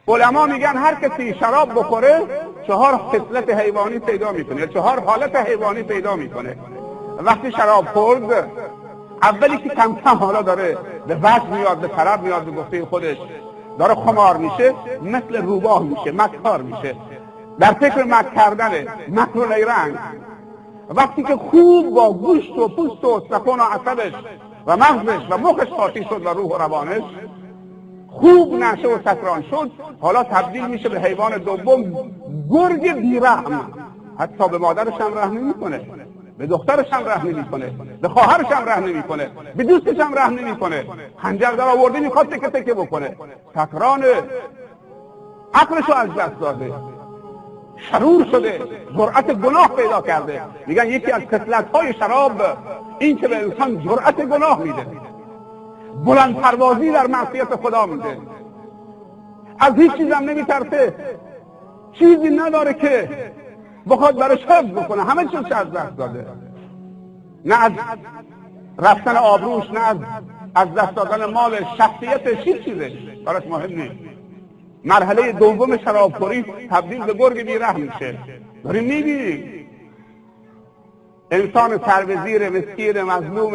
علما میگن هر کسی شراب بخوره 4 خصلت حیوانی پیدا میکنه، 4 حالت حیوانی پیدا میکنه. وقتی شراب خورد، اولی که کم کم حالا داره به وجد میاد، به طرب میاد، به گفته خودش داره خمار میشه، مثل روباه میشه، مکار میشه، در فکر مک کردنه، مکر و نیرنگ. وقتی که خوب با گوشت و پوست و استخوان و عصبش و مغزش و مخش قاطی شد و روح و روانش خوب نشه و سکران شد، حالا تبدیل میشه به حیوان دوم، گرگ بیرحم. حتی به مادرش هم رحم نمیکنه، به دخترش هم رحم نمیکنه، به خواهرش هم رحم نمیکنه، به دوستش هم رحم نمیکنه. خنجر در آورده میخواد تکه تکه بکنه. سکران، عقلشو از دست داده، شرور شده، جرأت گناه پیدا کرده. میگن یکی از خصلت‌های شراب این که به انسان جرأت گناه میده، بلند پروازی در معصیت خدا میده، از هیچ چیزم نمیترسه، چیزی نداره که بخواد براش حفظ بکنه، همه چیزش از دست داده. نه از رفتن آبروش، نه از دست دادن مال، شخصیتش، هیچ چیزش براش مهم نیست. مرحله دوم شرابخوری تبدیل به گرگ بیرحم میشه. داریم میبینیم انسان سربزیر، مسکین، مظلوم،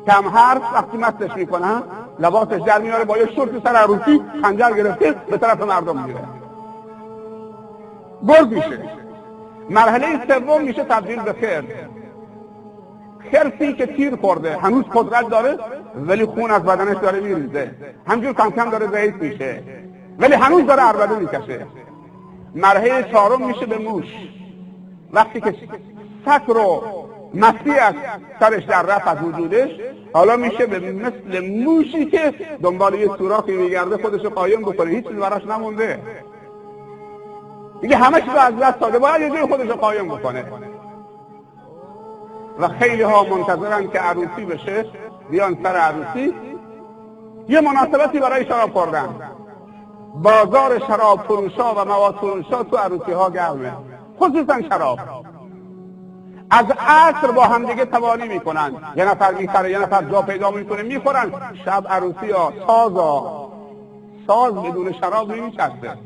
کم حرف، وقتی مستش میکنن لباسش در میاره، با یه شورت سر عروسی خنجر گرفته به طرف مردم میره، گرگ میشه. مرحله سوم میشه تبدیل به خرس. خرسی که تیر خورده، هنوز قدرت داره ولی خون از بدنش داره میریزه، همجور کم کم داره ضعیف میشه ولی هنوز داره عربده میکشه. مرحله چهارم میشه به موش. وقتی که سگ رو مستی از سرش در رفت از وجودش، حالا میشه به مثل موشی که دنبال یه سوراخی میگرده خودشو قایم بکنه، هیچ چیز براش نمونده دیگه، همه چیز از دست داده، باید یه جای خودشو قایم بکنه. و خیلی ها منتظرن که عروسی بشه، بیان سر عروسی یه مناسبتی برای شراب خوردن. بازار شراب فروشا و مواد فروشا تو عروسی ها گرمه، خصوصا شراب. از عصر با همدیگه توانی میکنن، یه نفر میخره، یه نفر جا پیدا میکنه میخورن. شب عروسی ها ساز بدون شراب نمیچسته.